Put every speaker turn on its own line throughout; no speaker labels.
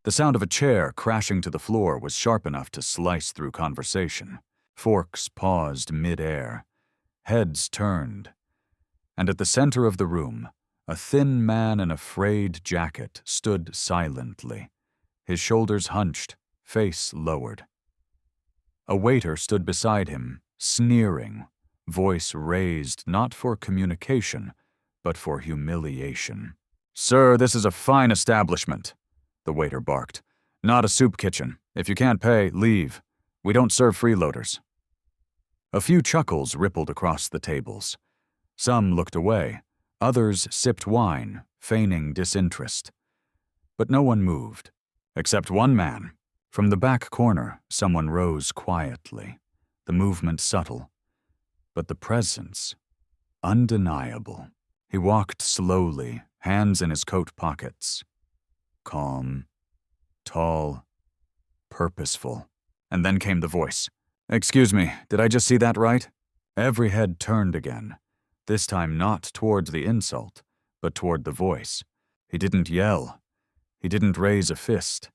The sound of a chair crashing to the floor was sharp enough to slice through conversation. Forks paused mid-air. Heads turned. And at the center of the room, a thin man in a frayed jacket stood silently, his shoulders hunched, face lowered. A waiter stood beside him, sneering, voice raised not for communication, but for humiliation. "Sir, this is a fine establishment," the waiter barked. "Not a soup kitchen. If you can't pay, leave. We don't serve freeloaders." A few chuckles rippled across the tables. Some looked away. Others sipped wine, feigning disinterest. But no one moved, except one man. From the back corner, someone rose quietly, the movement subtle, but the presence undeniable. He walked slowly, hands in his coat pockets. Calm, tall, purposeful. And then came the voice. "Excuse me, did I just see that right?" Every head turned again, this time not toward the insult, but toward the voice. He didn't yell. He didn't raise a fist.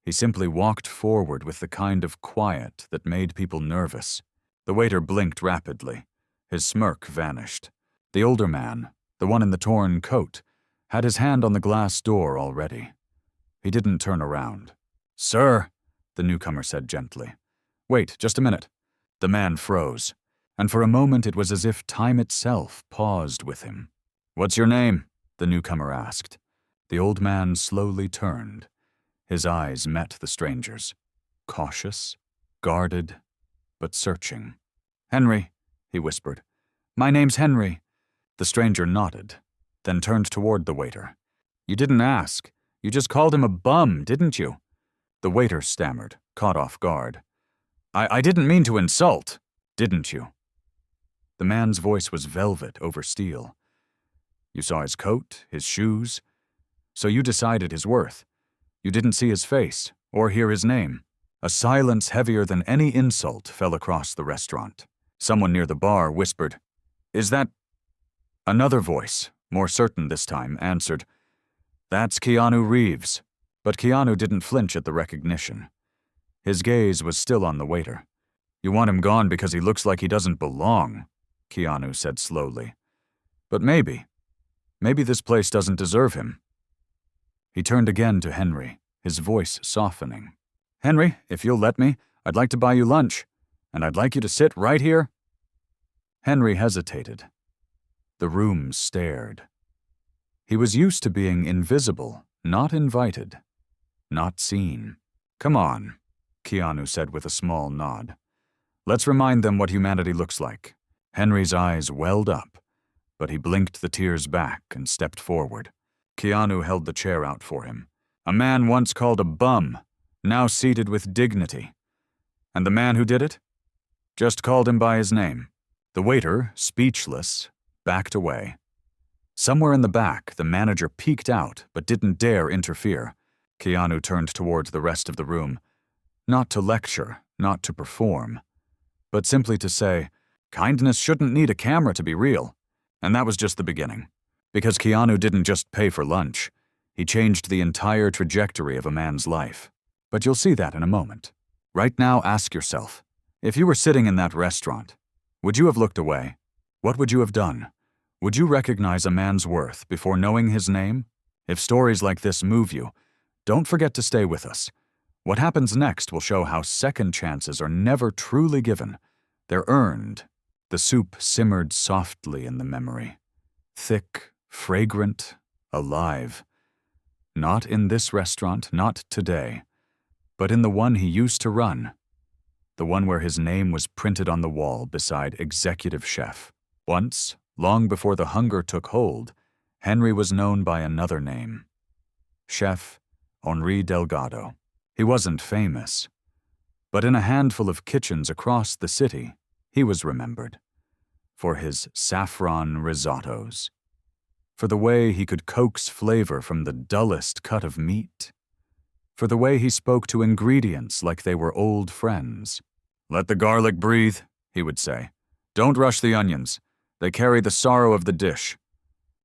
He simply walked forward with the kind of quiet that made people nervous. The waiter blinked rapidly. His smirk vanished. The older man, the one in the torn coat, had his hand on the glass door already. He didn't turn around. "Sir," the newcomer said gently. "Wait, just a minute." The man froze, and for a moment it was as if time itself paused with him. "What's your name?" the newcomer asked. The old man slowly turned. His eyes met the stranger's, cautious, guarded, but searching. "Henry," he whispered. "My name's Henry." The stranger nodded, then turned toward the waiter. "You didn't ask. You just called him a bum, didn't you?" The waiter stammered, caught off guard. I didn't mean to insult, didn't you?" The man's voice was velvet over steel. "You saw his coat, his shoes, so you decided his worth. You didn't see his face, or hear his name." A silence heavier than any insult fell across the restaurant. Someone near the bar whispered, "Is that—" Another voice, more certain this time, answered, "That's Keanu Reeves." But Keanu didn't flinch at the recognition. His gaze was still on the waiter. "You want him gone because he looks like he doesn't belong," Keanu said slowly. "But maybe this place doesn't deserve him." He turned again to Henry, his voice softening. "Henry, if you'll let me, I'd like to buy you lunch, and I'd like you to sit right here." Henry hesitated. The room stared. He was used to being invisible, not invited, not seen. "Come on," Keanu said with a small nod. "Let's remind them what humanity looks like." Henry's eyes welled up, but he blinked the tears back and stepped forward. Keanu held the chair out for him. A man once called a bum, now seated with dignity. And the man who did it? Just called him by his name. The waiter, speechless, backed away. Somewhere in the back, the manager peeked out but didn't dare interfere. Keanu turned towards the rest of the room, not to lecture, not to perform, but simply to say, kindness shouldn't need a camera to be real. And that was just the beginning. Because Keanu didn't just pay for lunch, he changed the entire trajectory of a man's life. But you'll see that in a moment. Right now, ask yourself, if you were sitting in that restaurant, would you have looked away? What would you have done? Would you recognize a man's worth before knowing his name? If stories like this move you, don't forget to stay with us. What happens next will show how second chances are never truly given. They're earned. The soup simmered softly in the memory. Thick, fragrant, alive. Not in this restaurant, not today, but in the one he used to run. The one where his name was printed on the wall beside executive chef. Once, long before the hunger took hold, Henry was known by another name. Chef Henri Delgado. He wasn't famous, but in a handful of kitchens across the city, he was remembered. For his saffron risottos. For the way he could coax flavor from the dullest cut of meat. For the way he spoke to ingredients like they were old friends. "Let the garlic breathe," he would say. "Don't rush the onions. They carry the sorrow of the dish."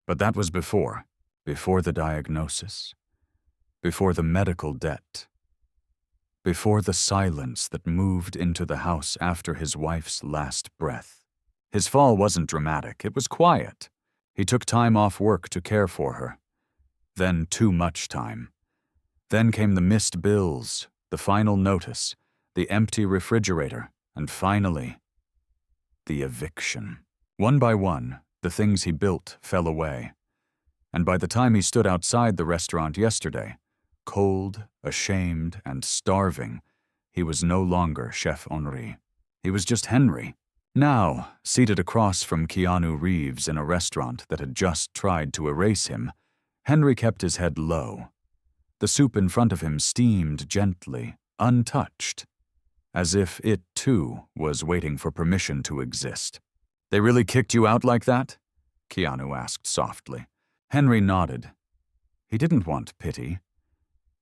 But that was before the diagnosis. before the medical debt, before the silence that moved into the house after his wife's last breath. His fall wasn't dramatic, it was quiet. He took time off work to care for her. Then too much time. Then came the missed bills, the final notice, the empty refrigerator, and finally, the eviction. One by one, the things he built fell away. And by the time he stood outside the restaurant yesterday, cold, ashamed, and starving, he was no longer Chef Henri. He was just Henry. Now, seated across from Keanu Reeves in a restaurant that had just tried to erase him, Henry kept his head low. The soup in front of him steamed gently, untouched, as if it, too, was waiting for permission to exist. "They really kicked you out like that?" Keanu asked softly. Henry nodded. He didn't want pity,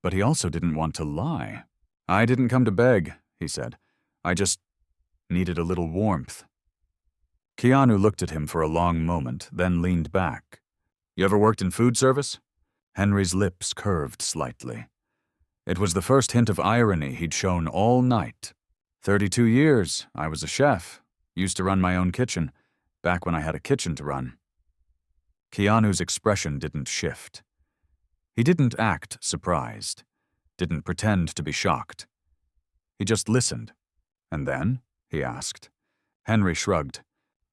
but he also didn't want to lie. "I didn't come to beg," he said. "I just needed a little warmth." Keanu looked at him for a long moment, then leaned back. "You ever worked in food service?" Henry's lips curved slightly. It was the first hint of irony he'd shown all night. 32 years, I was a chef. Used to run my own kitchen, back when I had a kitchen to run." Keanu's expression didn't shift. He didn't act surprised, didn't pretend to be shocked. He just listened. "And then?" he asked. Henry shrugged.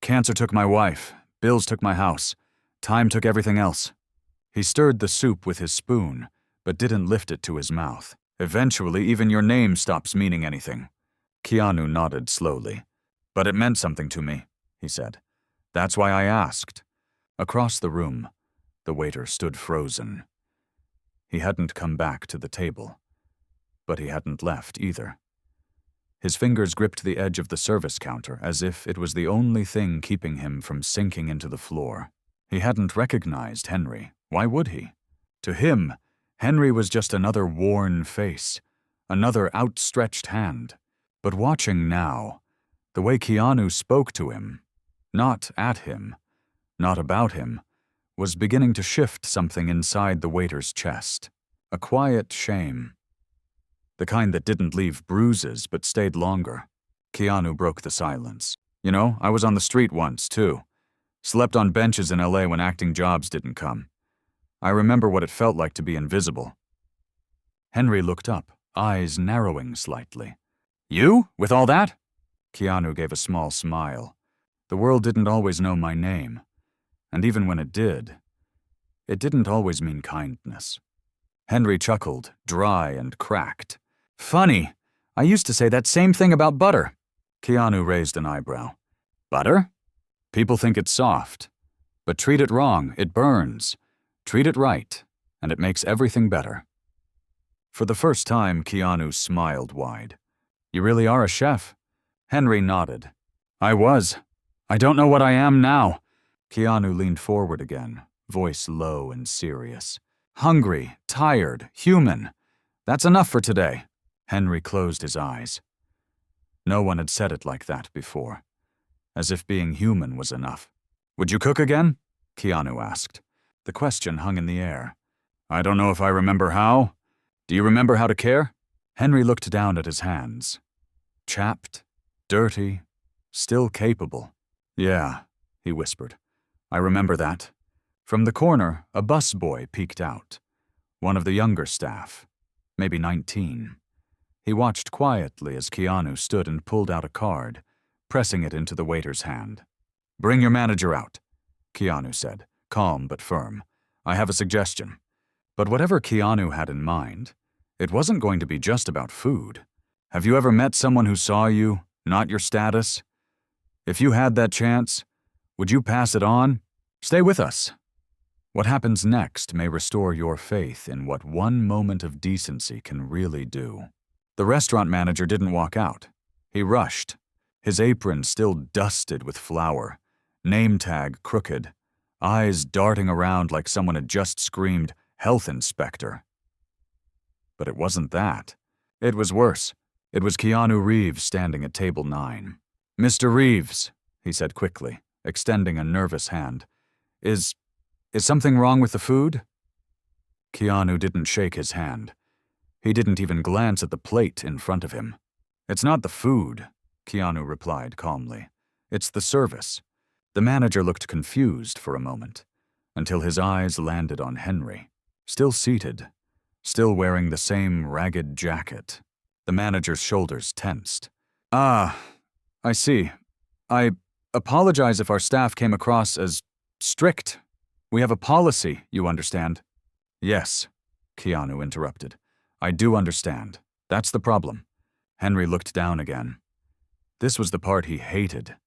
"Cancer took my wife, bills took my house, time took everything else." He stirred the soup with his spoon, but didn't lift it to his mouth. "Eventually, even your name stops meaning anything." Keanu nodded slowly. "But it meant something to me," he said. "That's why I asked." Across the room, the waiter stood frozen. He hadn't come back to the table, but he hadn't left either. His fingers gripped the edge of the service counter as if it was the only thing keeping him from sinking into the floor. He hadn't recognized Henry. Why would he? To him, Henry was just another worn face, another outstretched hand. But watching now, the way Keanu spoke to him, not at him, not about him, was beginning to shift something inside the waiter's chest. A quiet shame. The kind that didn't leave bruises but stayed longer. Keanu broke the silence. "You know, I was on the street once, too. Slept on benches in LA when acting jobs didn't come. I remember what it felt like to be invisible." Henry looked up, eyes narrowing slightly. "You? With all that?" Keanu gave a small smile. "The world didn't always know my name. And even when it didn't always mean kindness." Henry chuckled, dry and cracked. "Funny. I used to say that same thing about butter." Keanu raised an eyebrow. "Butter? People think it's soft. But treat it wrong, it burns. Treat it right, and it makes everything better." For the first time, Keanu smiled wide. "You really are a chef?" Henry nodded. "I was. I don't know what I am now." Keanu leaned forward again, voice low and serious. "Hungry, tired, human. That's enough for today." Henry closed his eyes. No one had said it like that before, as if being human was enough. "Would you cook again?" Keanu asked. The question hung in the air. "I don't know if I remember how. Do you remember how to care?" Henry looked down at his hands. Chapped, dirty, still capable. "Yeah," he whispered. "I remember that." From the corner, a busboy peeked out. One of the younger staff, maybe 19. He watched quietly as Keanu stood and pulled out a card, pressing it into the waiter's hand. "Bring your manager out," Keanu said, calm but firm. "I have a suggestion." But whatever Keanu had in mind, it wasn't going to be just about food. Have you ever met someone who saw you, not your status? If you had that chance, would you pass it on? Stay with us. What happens next may restore your faith in what one moment of decency can really do. The restaurant manager didn't walk out. He rushed, his apron still dusted with flour, name tag crooked, eyes darting around like someone had just screamed, "Health inspector." But it wasn't that. It was worse. It was Keanu Reeves standing at table 9. "Mr. Reeves," he said quickly, extending a nervous hand. Is something wrong with the food?" Keanu didn't shake his hand. He didn't even glance at the plate in front of him. "It's not the food," Keanu replied calmly. "It's the service." The manager looked confused for a moment, until his eyes landed on Henry, still seated, still wearing the same ragged jacket. The manager's shoulders tensed. "Ah, I see. I apologize if our staff came across as strict. We have a policy, you understand." "Yes," Keanu interrupted. "I do understand. That's the problem." Henry looked down again. This was the part he hated.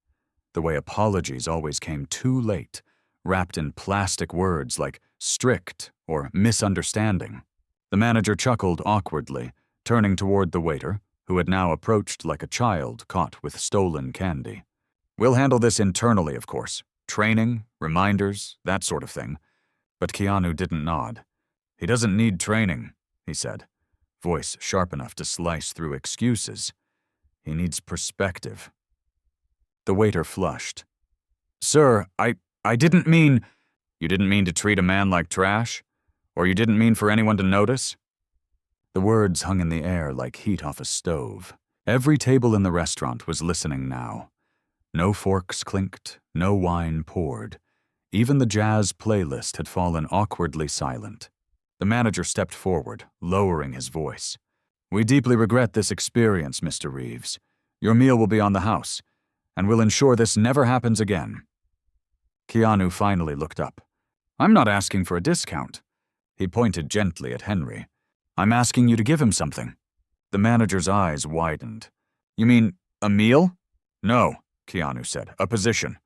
The way apologies always came too late, wrapped in plastic words like strict or misunderstanding. The manager chuckled awkwardly, turning toward the waiter, who had now approached like a child caught with stolen candy. "We'll handle this internally, of course. Training, reminders, that sort of thing." But Keanu didn't nod. "He doesn't need training," he said, voice sharp enough to slice through excuses. "He needs perspective." The waiter flushed. "Sir, I didn't mean—" "You didn't mean to treat a man like trash? Or you didn't mean for anyone to notice?" The words hung in the air like heat off a stove. Every table in the restaurant was listening now. No forks clinked, no wine poured. Even the jazz playlist had fallen awkwardly silent. The manager stepped forward, lowering his voice. "We deeply regret this experience, Mr. Reeves. Your meal will be on the house, and we'll ensure this never happens again." Keanu finally looked up. "I'm not asking for a discount." He pointed gently at Henry. "I'm asking you to give him something." The manager's eyes widened. "You mean a meal?" "No," Keanu said. "A position."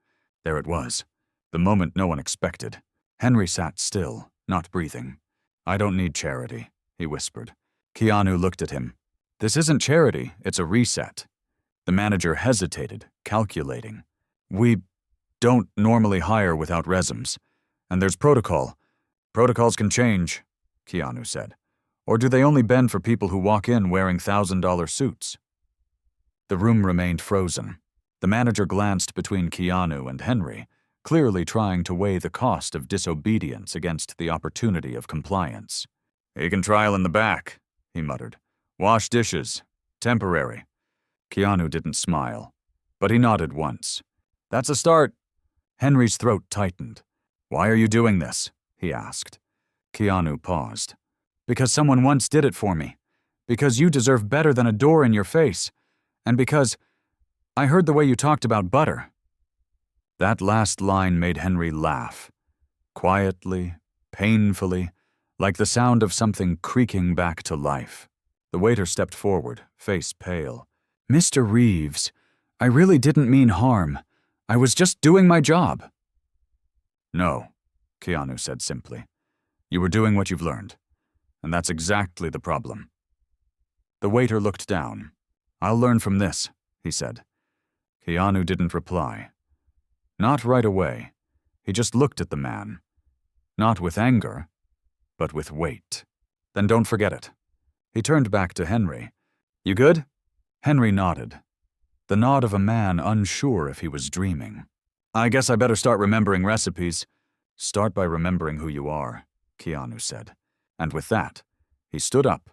There it was. The moment no one expected. Henry sat still, not breathing. "I don't need charity," he whispered. Keanu looked at him. "This isn't charity, it's a reset." The manager hesitated, calculating. "We don't normally hire without resumes. And there's protocol. Protocols can change," Keanu said. "Or do they only bend for people who walk in wearing $1,000 suits?" The room remained frozen. The manager glanced between Keanu and Henry, clearly trying to weigh the cost of disobedience against the opportunity of compliance. "He can trial in the back," he muttered. "Wash dishes. Temporary." Keanu didn't smile, but he nodded once. "That's a start." Henry's throat tightened. "Why are you doing this?" he asked. Keanu paused. "Because someone once did it for me. Because you deserve better than a door in your face. And because I heard the way you talked about butter." That last line made Henry laugh. Quietly, painfully, like the sound of something creaking back to life. The waiter stepped forward, face pale. "Mr. Reeves, I really didn't mean harm. I was just doing my job." "No," Keanu said simply. "You were doing what you've learned. And that's exactly the problem." The waiter looked down. "I'll learn from this," he said. Keanu didn't reply. Not right away. He just looked at the man. Not with anger, but with weight. "Then don't forget it." He turned back to Henry. "You good?" Henry nodded. The nod of a man unsure if he was dreaming. "I guess I better start remembering recipes." "Start by remembering who you are," Keanu said. And with that, he stood up,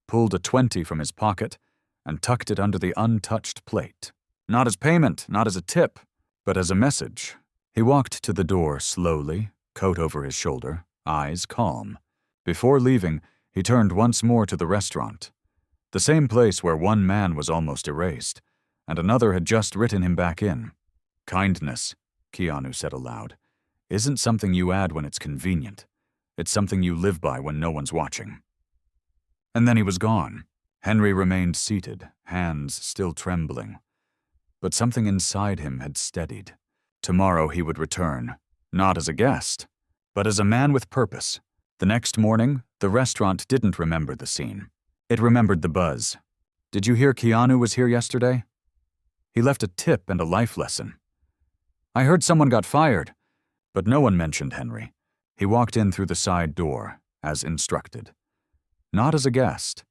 pulled a 20 from his pocket, and tucked it under the untouched plate. Not as payment, not as a tip, but as a message. He walked to the door slowly, coat over his shoulder, eyes calm. Before leaving, he turned once more to the restaurant. The same place where one man was almost erased, and another had just written him back in. "Kindness," Keanu said aloud, "isn't something you add when it's convenient. It's something you live by when no one's watching." And then he was gone. Henry remained seated, hands still trembling. But something inside him had steadied. Tomorrow he would return, not as a guest, but as a man with purpose. The next morning, the restaurant didn't remember the scene. It remembered the buzz. "Did you hear Keanu was here yesterday?" He left a tip and a life lesson. "I heard someone got fired," but no one mentioned Henry. He walked in through the side door, as instructed. Not as a guest,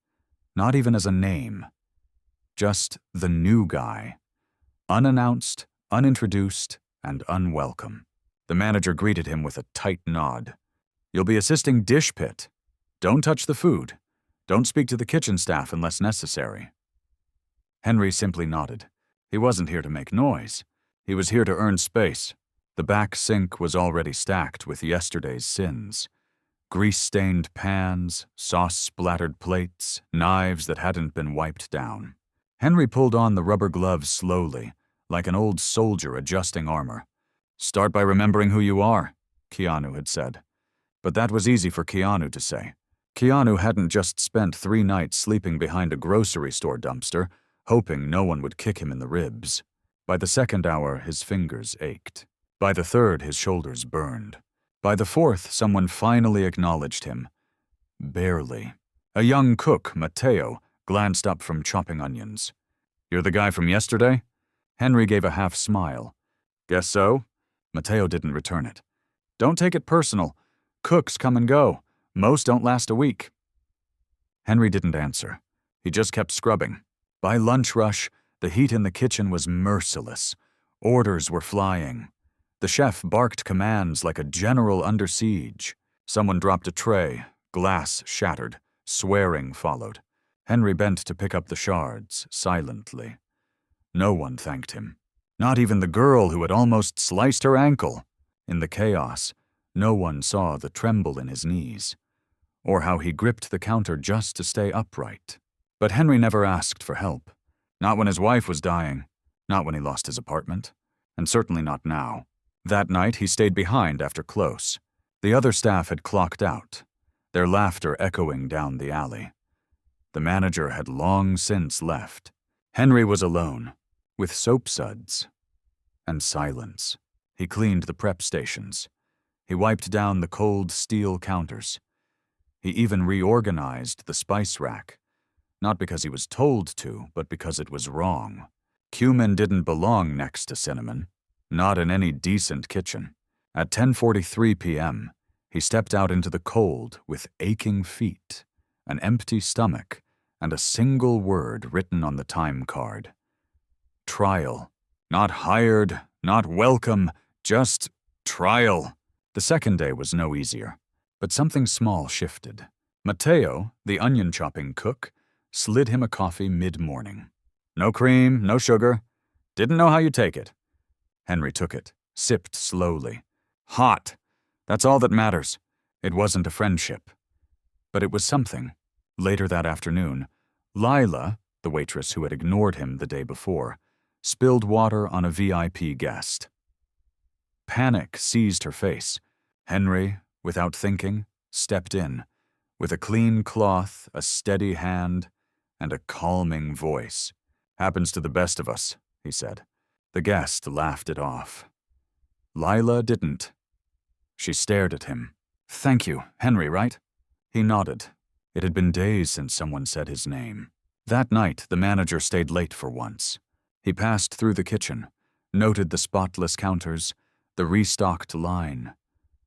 not even as a name. Just the new guy. Unannounced, unintroduced, and unwelcome. The manager greeted him with a tight nod. "You'll be assisting Dish Pit," Don't touch the food. Don't speak to the kitchen staff unless necessary. Henry simply nodded. He wasn't here to make noise. He was here to earn space. The back sink was already stacked with yesterday's sins. Grease-stained pans, sauce-splattered plates, knives that hadn't been wiped down. Henry pulled on the rubber gloves slowly, like an old soldier adjusting armor. "Start by remembering who you are," Keanu had said. But that was easy for Keanu to say. Keanu hadn't just spent 3 nights sleeping behind a grocery store dumpster, hoping no one would kick him in the ribs. By the 2nd hour, his fingers ached. By the 3rd, his shoulders burned. By the 4th, someone finally acknowledged him. Barely. A young cook, Matteo, glanced up from chopping onions. "You're the guy from yesterday?" Henry gave a half smile. "Guess so." Matteo didn't return it. "Don't take it personal. Cooks come and go. Most don't last a week." Henry didn't answer. He just kept scrubbing. By lunch rush, the heat in the kitchen was merciless. Orders were flying. The chef barked commands like a general under siege. Someone dropped a tray, glass shattered, swearing followed. Henry bent to pick up the shards, silently. No one thanked him. Not even the girl who had almost sliced her ankle. In the chaos, no one saw the tremble in his knees, or how he gripped the counter just to stay upright. But Henry never asked for help. Not when his wife was dying, not when he lost his apartment, and certainly not now. That night, he stayed behind after close. The other staff had clocked out, their laughter echoing down the alley. The manager had long since left. Henry was alone, with soap suds and silence. He cleaned the prep stations. He wiped down the cold steel counters. He even reorganized the spice rack, not because he was told to, but because it was wrong. Cumin didn't belong next to cinnamon, not in any decent kitchen. At 10:43 p.m., he stepped out into the cold with aching feet, an empty stomach, and a single word written on the time card. Trial. Not hired, not welcome, just trial. The 2nd day was no easier, but something small shifted. Matteo, the onion-chopping cook, slid him a coffee mid-morning. "No cream, no sugar. Didn't know how you take it." Henry took it, sipped slowly. Hot. That's all that matters. It wasn't a friendship. But it was something. Later that afternoon, Lila, the waitress who had ignored him the day before, spilled water on a VIP guest. Panic seized her face. Henry, without thinking, stepped in, with a clean cloth, a steady hand, and a calming voice. "Happens to the best of us," he said. The guest laughed it off. Lila didn't. She stared at him. "Thank you, Henry, right?" He nodded. It had been days since someone said his name. That night, the manager stayed late for once. He passed through the kitchen, noted the spotless counters, the restocked line,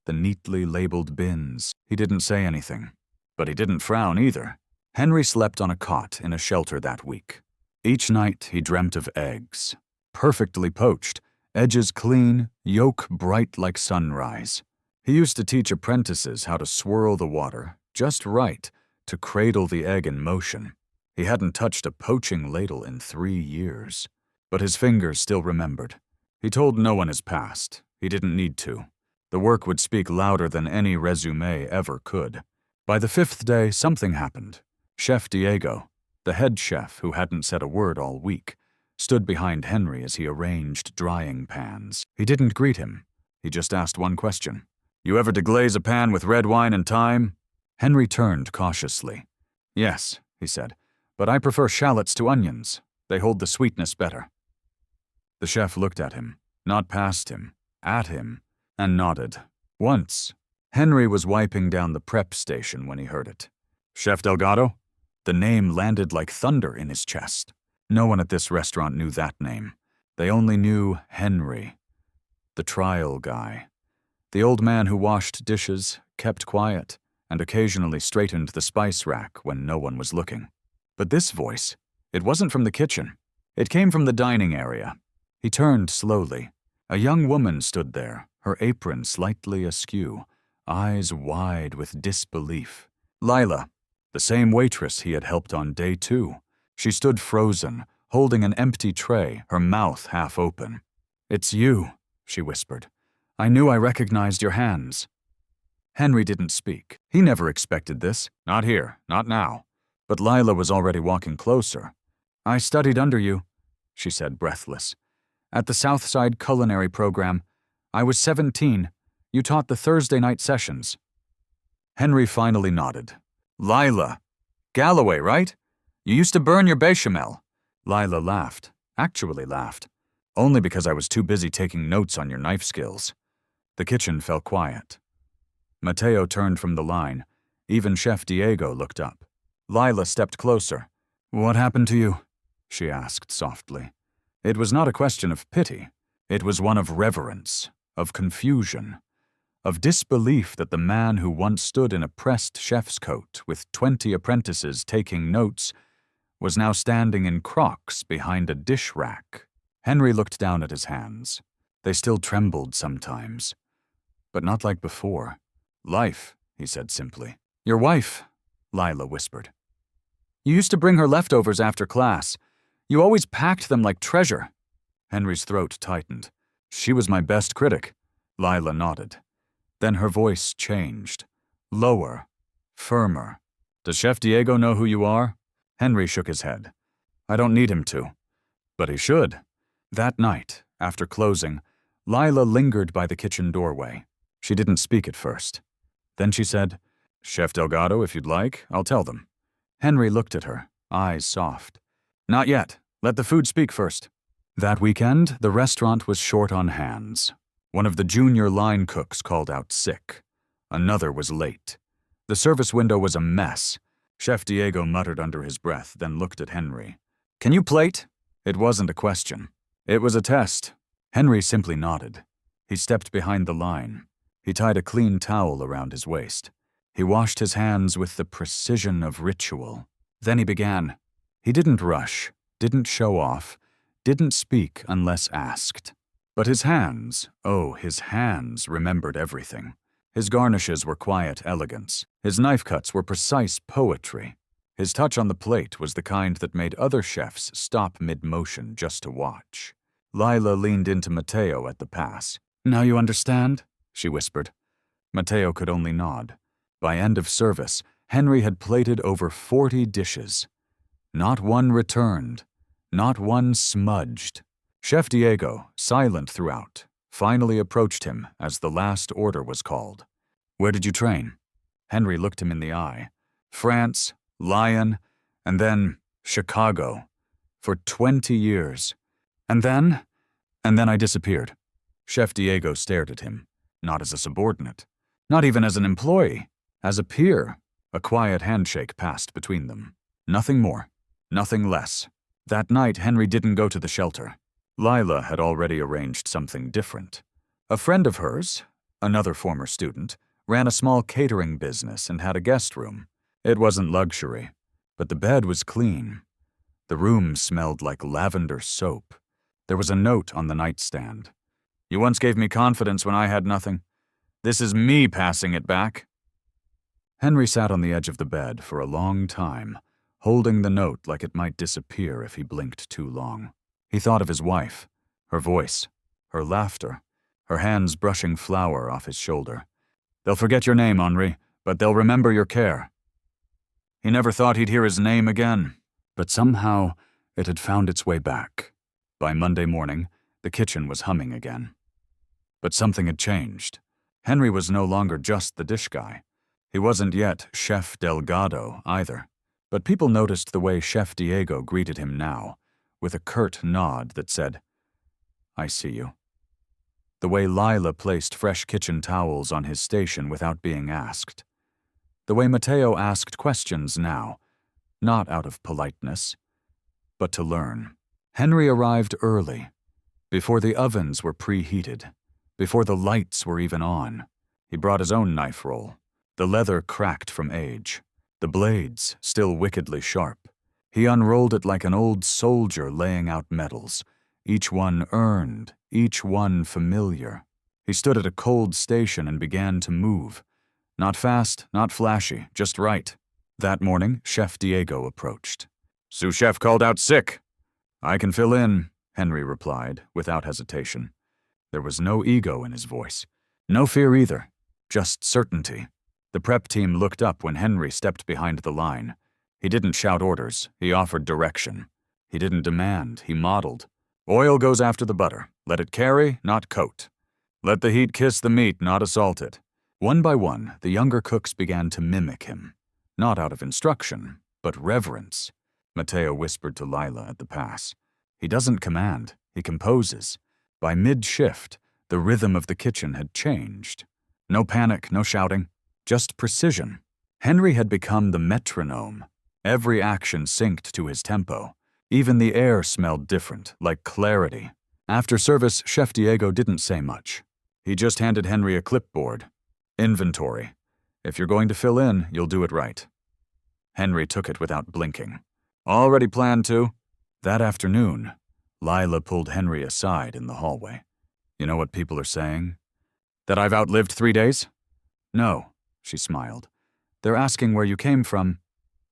the neatly labeled bins. He didn't say anything, but he didn't frown either. Henry slept on a cot in a shelter that week. Each night, he dreamt of eggs. Perfectly poached, edges clean, yolk bright like sunrise. He used to teach apprentices how to swirl the water, just right, to cradle the egg in motion. He hadn't touched a poaching ladle in 3 years. But his fingers still remembered. He told no one his past. He didn't need to. The work would speak louder than any resume ever could. By the 5th day, something happened. Chef Diego, the head chef who hadn't said a word all week, stood behind Henry as he arranged drying pans. He didn't greet him. He just asked one question. "You ever deglaze a pan with red wine and thyme?" Henry turned cautiously. "Yes," he said, "but I prefer shallots to onions. They hold the sweetness better." The chef looked at him, not past him, at him, and nodded. Once, Henry was wiping down the prep station when he heard it. "Chef Delgado?" The name landed like thunder in his chest. No one at this restaurant knew that name. They only knew Henry, the trial guy. The old man who washed dishes, kept quiet, and occasionally straightened the spice rack when no one was looking. But this voice, it wasn't from the kitchen. It came from the dining area. He turned slowly. A young woman stood there, her apron slightly askew, eyes wide with disbelief. Lila, the same waitress he had helped on day 2. She stood frozen, holding an empty tray, her mouth half open. "It's you," she whispered. "I knew I recognized your hands." Henry didn't speak. He never expected this. Not here, not now. But Lila was already walking closer. "I studied under you," she said, breathless. "At the Southside Culinary Program. I was 17. You taught the Thursday night sessions." Henry finally nodded. "Lila. Galloway, right? You used to burn your bechamel." Lila laughed. Actually laughed. "Only because I was too busy taking notes on your knife skills." The kitchen fell quiet. Mateo turned from the line. Even Chef Diego looked up. Lila stepped closer. "What happened to you?" she asked softly. It was not a question of pity. It was one of reverence, of confusion, of disbelief that the man who once stood in a pressed chef's coat with 20 apprentices taking notes was now standing in Crocs behind a dish rack. Henry looked down at his hands. They still trembled sometimes, but not like before. "Life," he said simply. "Your wife," Lila whispered. "You used to bring her leftovers after class. You always packed them like treasure." Henry's throat tightened. "She was my best critic." Lila nodded. Then her voice changed. Lower, firmer. "Does Chef Diego know who you are?" Henry shook his head. "I don't need him to." "But he should." That night, after closing, Lila lingered by the kitchen doorway. She didn't speak at first. Then she said, "Chef Delgado, if you'd like, I'll tell them." Henry looked at her, eyes soft. "Not yet. Let the food speak first." That weekend, the restaurant was short on hands. One of the junior line cooks called out sick. Another was late. The service window was a mess. Chef Diego muttered under his breath, then looked at Henry. "Can you plate?" It wasn't a question. It was a test. Henry simply nodded. He stepped behind the line. He tied a clean towel around his waist. He washed his hands with the precision of ritual. Then he began. He didn't rush, didn't show off, didn't speak unless asked. But his hands, oh, his hands remembered everything. His garnishes were quiet elegance. His knife cuts were precise poetry. His touch on the plate was the kind that made other chefs stop mid-motion just to watch. Lila leaned into Mateo at the pass. "Now you understand?" she whispered. Mateo could only nod. By end of service, Henry had plated over 40 dishes. Not one returned. Not one smudged. Chef Diego, silent throughout, finally approached him as the last order was called. "Where did you train?" Henry looked him in the eye. "France, Lyon, and then Chicago. For 20 years. And then I disappeared." Chef Diego stared at him, not as a subordinate, not even as an employee, as a peer. A quiet handshake passed between them. Nothing more, nothing less. That night, Henry didn't go to the shelter. Lila had already arranged something different. A friend of hers, another former student, ran a small catering business and had a guest room. It wasn't luxury, but the bed was clean. The room smelled like lavender soap. There was a note on the nightstand. "You once gave me confidence when I had nothing. This is me passing it back." Henry sat on the edge of the bed for a long time, holding the note like it might disappear if he blinked too long. He thought of his wife, her voice, her laughter, her hands brushing flour off his shoulder. "They'll forget your name, Henri, but they'll remember your care." He never thought he'd hear his name again, but somehow it had found its way back. By Monday morning, the kitchen was humming again. But something had changed. Henry was no longer just the dish guy. He wasn't yet Chef Delgado either. But people noticed the way Chef Diego greeted him now, with a curt nod that said, "I see you." The way Lila placed fresh kitchen towels on his station without being asked. The way Mateo asked questions now, not out of politeness, but to learn. Henry arrived early, before the ovens were preheated, before the lights were even on. He brought his own knife roll, the leather cracked from age, the blades still wickedly sharp. He unrolled it like an old soldier laying out medals, each one earned, each one familiar. He stood at a cold station and began to move, Not fast, not flashy, just right. That morning, Chef Diego approached. "Sous chef called out sick." "I can fill in," Henry replied, without hesitation. There was no ego in his voice. No fear either, just certainty. The prep team looked up when Henry stepped behind the line. He didn't shout orders, he offered direction. He didn't demand, he modeled. Oil goes after the butter. Let it carry, not coat. Let the heat kiss the meat, not assault it. One by one, the younger cooks began to mimic him. Not out of instruction, but reverence. Mateo whispered to Lila at the pass. He doesn't command, he composes. By mid-shift, the rhythm of the kitchen had changed. No panic, no shouting, just precision. Henry had become the metronome. Every action synced to his tempo. Even the air smelled different, like clarity. After service, Chef Diego didn't say much. He just handed Henry a clipboard. Inventory. If you're going to fill in, you'll do it right. Henry took it without blinking. Already planned to? That afternoon, Lila pulled Henry aside in the hallway. You know what people are saying? That I've outlived 3 days? No, she smiled. They're asking where you came from,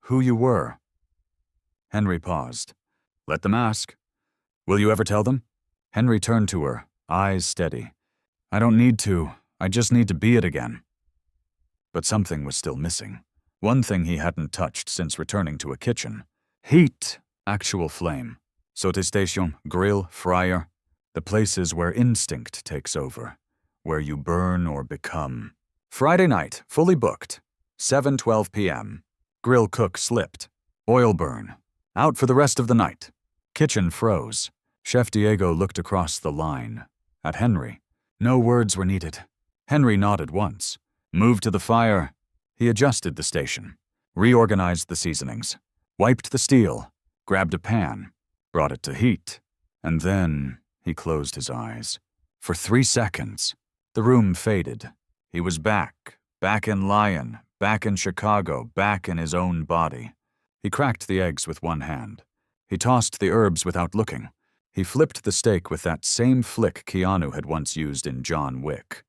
who you were. Henry paused. Let them ask. Will you ever tell them? Henry turned to her, eyes steady. I don't need to. I just need to be it again. But something was still missing. One thing he hadn't touched since returning to a kitchen. Heat. Actual flame. Saute station, grill, fryer. The places where instinct takes over. Where you burn or become. Friday night, fully booked. 7:12 p.m. Grill cook slipped. Oil burn. Out for the rest of the night. Kitchen froze. Chef Diego looked across the line. At Henry. No words were needed. Henry nodded once. Moved to the fire. He adjusted the station. Reorganized the seasonings. Wiped the steel. Grabbed a pan. Brought it to heat. And then he closed his eyes. For 3 seconds, the room faded. He was back. Back in Lyon. Back in Chicago. Back in his own body. He cracked the eggs with one hand. He tossed the herbs without looking. He flipped the steak with that same flick Keanu had once used in John Wick.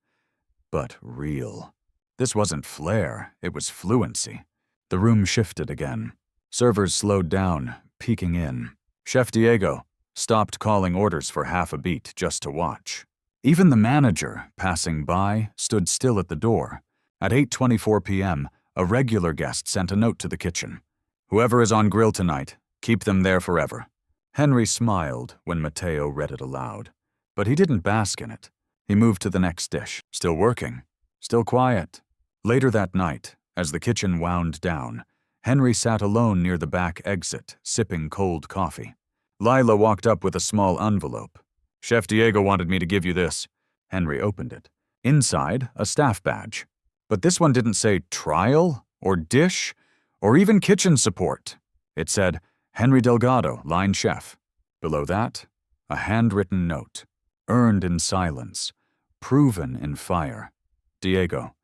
But real. This wasn't flair, it was fluency. The room shifted again. Servers slowed down, peeking in. Chef Diego stopped calling orders for half a beat just to watch. Even the manager, passing by, stood still at the door. At 8:24 p.m., a regular guest sent a note to the kitchen. Whoever is on grill tonight, keep them there forever. Henry smiled when Mateo read it aloud. But he didn't bask in it. He moved to the next dish. Still working. Still quiet. Later that night, as the kitchen wound down, Henry sat alone near the back exit, sipping cold coffee. Lila walked up with a small envelope. Chef Diego wanted me to give you this. Henry opened it. Inside, a staff badge. But this one didn't say trial, or dish, or even kitchen support. It said, Henry Delgado, line chef. Below that, a handwritten note. Earned in silence. Proven in fire. Diego.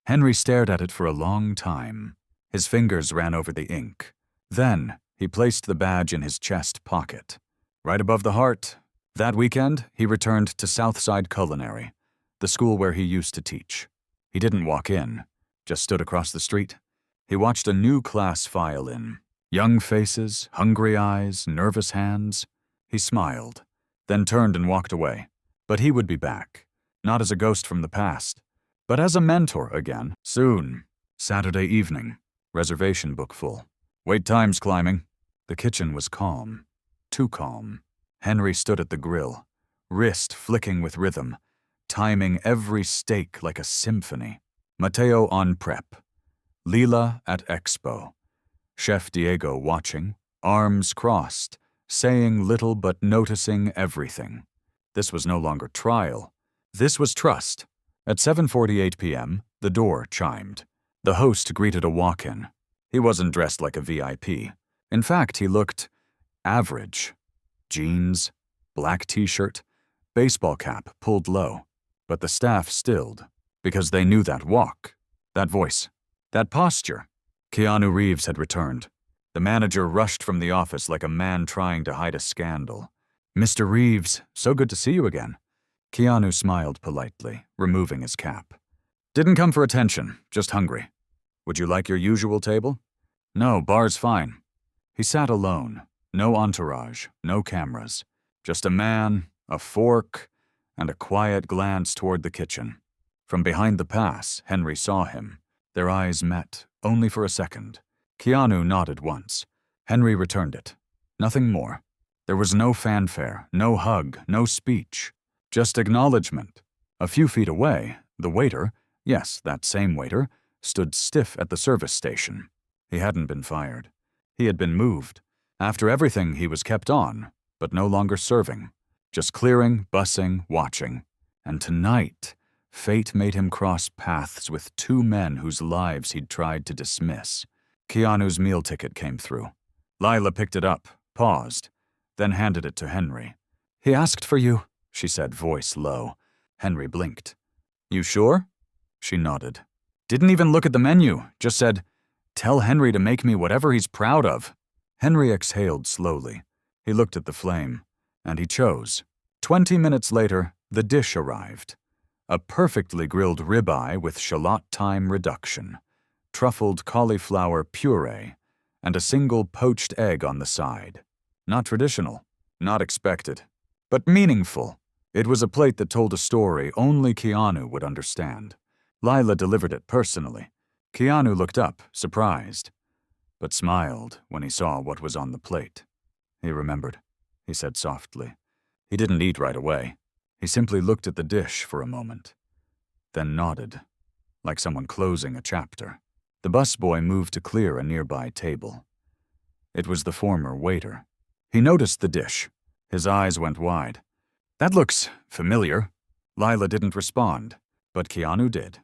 Henry stared at it for a long time. His fingers ran over the ink. Then, he placed the badge in his chest pocket. Right above the heart. That weekend, he returned to Southside Culinary, the school where he used to teach. He didn't walk in, just stood across the street. He watched a new class file in. Young faces, hungry eyes, nervous hands. He smiled, then turned and walked away. But he would be back, not as a ghost from the past, but as a mentor again, soon. Saturday evening, reservation book full. Wait times climbing. The kitchen was calm, too calm. Henry stood at the grill, wrist flicking with rhythm, timing every steak like a symphony. Mateo on prep. Lila at expo. Chef Diego watching, arms crossed, saying little but noticing everything. This was no longer trial. This was trust. At 7:48 p.m., the door chimed. The host greeted a walk-in. He wasn't dressed like a VIP. In fact, he looked average. Jeans, black t-shirt, baseball cap pulled low. But the staff stilled, because they knew that walk, that voice, that posture. Keanu Reeves had returned. The manager rushed from the office like a man trying to hide a scandal. Mr. Reeves, so good to see you again. Keanu smiled politely, removing his cap. Didn't come for attention, just hungry. Would you like your usual table? No, bar's fine. He sat alone, no entourage, no cameras. Just a man, a fork, and a quiet glance toward the kitchen. From behind the pass, Henry saw him. Their eyes met, only for a second. Keanu nodded once. Henry returned it. Nothing more. There was no fanfare, no hug, no speech. Just acknowledgement. A few feet away, the waiter, yes, that same waiter, stood stiff at the service station. He hadn't been fired. He had been moved. After everything, he was kept on, but no longer serving. Just clearing, bussing, watching. And tonight, fate made him cross paths with two men whose lives he'd tried to dismiss. Keanu's meal ticket came through. Lila picked it up, paused, then handed it to Henry. "He asked for you," she said, voice low. Henry blinked. "You sure?" She nodded. "Didn't even look at the menu, just said, 'Tell Henry to make me whatever he's proud of.'" Henry exhaled slowly. He looked at the flame, and he chose. 20 minutes later, the dish arrived. A perfectly grilled ribeye with shallot thyme reduction, truffled cauliflower puree, and a single poached egg on the side. Not traditional, not expected, but meaningful. It was a plate that told a story only Keanu would understand. Lila delivered it personally. Keanu looked up, surprised, but smiled when he saw what was on the plate. He remembered, he said softly. He didn't eat right away. He simply looked at the dish for a moment, then nodded, like someone closing a chapter. The busboy moved to clear a nearby table. It was the former waiter. He noticed the dish. His eyes went wide. "That looks familiar." Lila didn't respond, but Keanu did.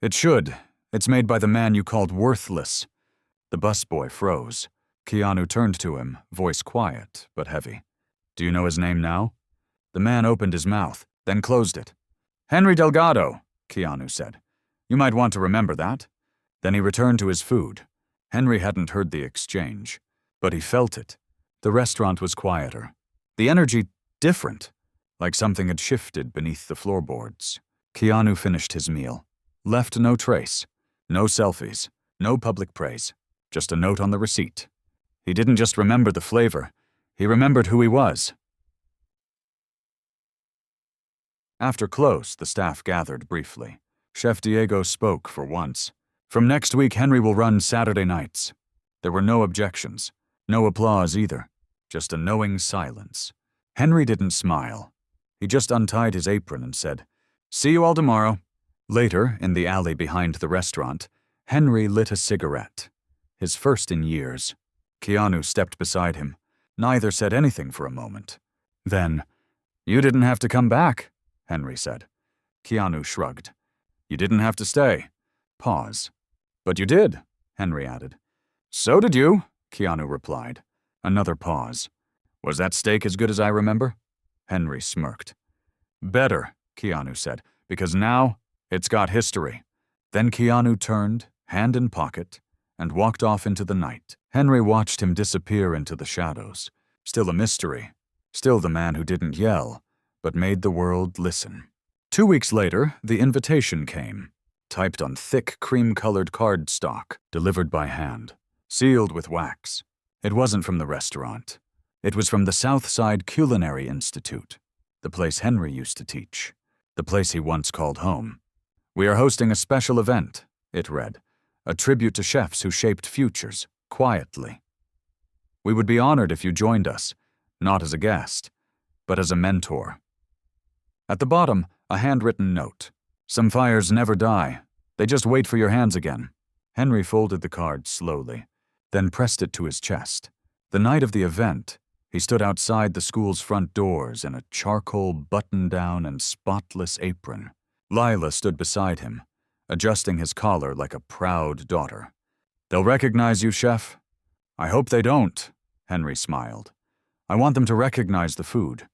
"It should. It's made by the man you called worthless." The busboy froze. Keanu turned to him, voice quiet but heavy. "Do you know his name now?" The man opened his mouth, then closed it. "Henry Delgado," Keanu said. "You might want to remember that." Then he returned to his food. Henry hadn't heard the exchange, but he felt it. The restaurant was quieter. The energy different, like something had shifted beneath the floorboards. Keanu finished his meal. Left no trace. No selfies. No public praise. Just a note on the receipt. He didn't just remember the flavor. He remembered who he was. After close, the staff gathered briefly. Chef Diego spoke for once. "From next week, Henry will run Saturday nights." There were no objections. No applause either. Just a knowing silence. Henry didn't smile. He just untied his apron and said, "See you all tomorrow." Later, in the alley behind the restaurant, Henry lit a cigarette. His first in years. Keanu stepped beside him. Neither said anything for a moment. Then, "You didn't have to come back," Henry said. Keanu shrugged. "You didn't have to stay." Pause. "But you did," Henry added. "So did you," Keanu replied. Another pause. "Was that steak as good as I remember?" Henry smirked. "Better," Keanu said, "because now it's got history." Then Keanu turned, hand in pocket, and walked off into the night. Henry watched him disappear into the shadows. Still a mystery. Still the man who didn't yell, but made the world listen. 2 weeks later, the invitation came, typed on thick cream-colored cardstock, delivered by hand, sealed with wax. It wasn't from the restaurant. It was from the Southside Culinary Institute, the place Henry used to teach, the place he once called home. "We are hosting a special event," it read, "a tribute to chefs who shaped futures, quietly. We would be honored if you joined us, not as a guest, but as a mentor." At the bottom, a handwritten note. "Some fires never die. They just wait for your hands again." Henry folded the card slowly, then pressed it to his chest. The night of the event, he stood outside the school's front doors in a charcoal button-down and spotless apron. Lila stood beside him, adjusting his collar like a proud daughter. "They'll recognize you, chef." "I hope they don't," Henry smiled. "I want them to recognize the food."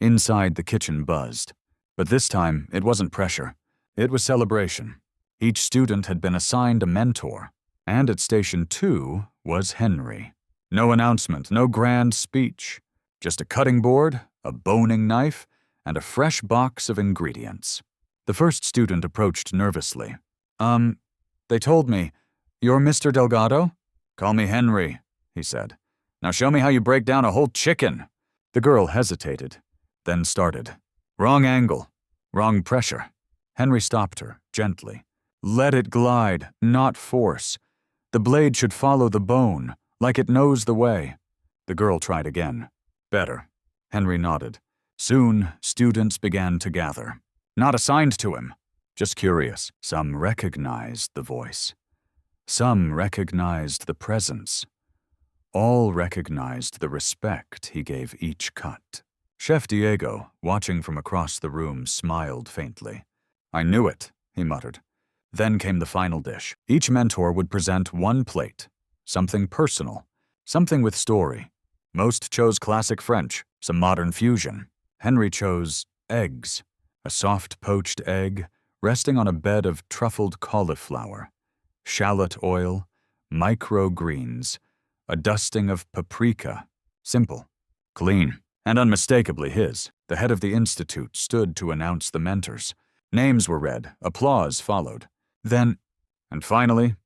Inside, the kitchen buzzed. But this time, it wasn't pressure. It was celebration. Each student had been assigned a mentor, and at Station 2 was Henry. No announcement, no grand speech. Just a cutting board, a boning knife, and a fresh box of ingredients. The first student approached nervously, They told me, you're Mr. Delgado? Call me Henry, he said. Now show me how you break down a whole chicken. The girl hesitated, then started. Wrong angle, wrong pressure. Henry stopped her, gently. Let it glide, not force. The blade should follow the bone, like it knows the way. The girl tried again. Better. Henry nodded. Soon, students began to gather. Not assigned to him, just curious. Some recognized the voice. Some recognized the presence. All recognized the respect he gave each cut. Chef Diego, watching from across the room, smiled faintly. I knew it, he muttered. Then came the final dish. Each mentor would present one plate, something personal, something with story. Most chose classic French, some modern fusion. Henry chose eggs, a soft poached egg resting on a bed of truffled cauliflower, shallot oil, microgreens, a dusting of paprika. Simple, clean, and unmistakably his. The head of the institute stood to announce the mentors. Names were read, applause followed. Then, and finally,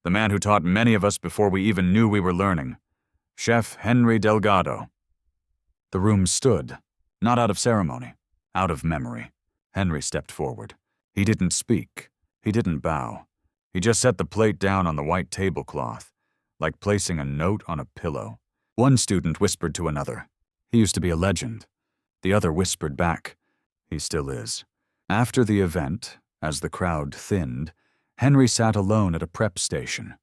the man who taught many of us before we even knew we were learning, Chef Henry Delgado. The room stood, not out of ceremony, out of memory. Henry stepped forward. He didn't speak. He didn't bow. He just set the plate down on the white tablecloth, like placing a note on a pillow. One student whispered to another. He used to be a legend. The other whispered back. He still is. After the event, as the crowd thinned, Henry sat alone at a prep station.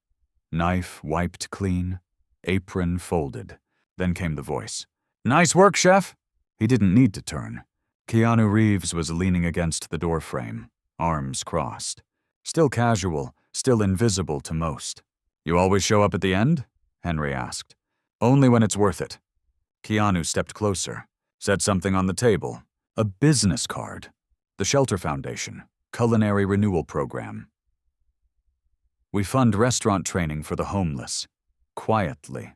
Knife wiped clean, apron folded. Then came the voice. Nice work, chef! He didn't need to turn. Keanu Reeves was leaning against the doorframe, arms crossed. Still casual, still invisible to most. You always show up at the end? Henry asked. Only when it's worth it. Keanu stepped closer, set something on the table. A business card. The Shelter Foundation, Culinary Renewal Program. We fund restaurant training for the homeless. Quietly.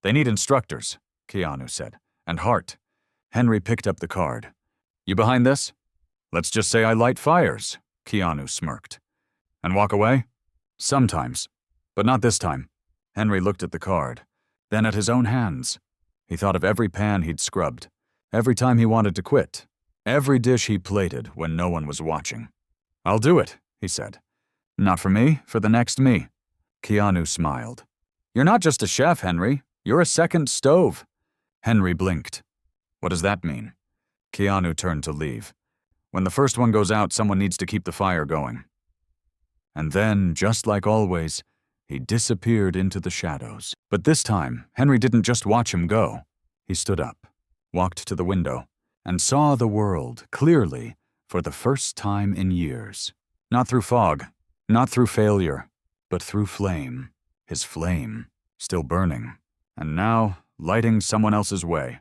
They need instructors, Keanu said, and heart. Henry picked up the card. You behind this? Let's just say I light fires, Keanu smirked. And walk away? Sometimes. But not this time. Henry looked at the card, then at his own hands. He thought of every pan he'd scrubbed, every time he wanted to quit, every dish he plated when no one was watching. I'll do it, he said. Not for me, for the next me. Keanu smiled. You're not just a chef, Henry. You're a second stove. Henry blinked. What does that mean? Keanu turned to leave. When the first one goes out, someone needs to keep the fire going. And then, just like always, he disappeared into the shadows. But this time, Henry didn't just watch him go. He stood up, walked to the window, and saw the world clearly for the first time in years. Not through fog, not through failure, but through flame. His flame, still burning, and now lighting someone else's way.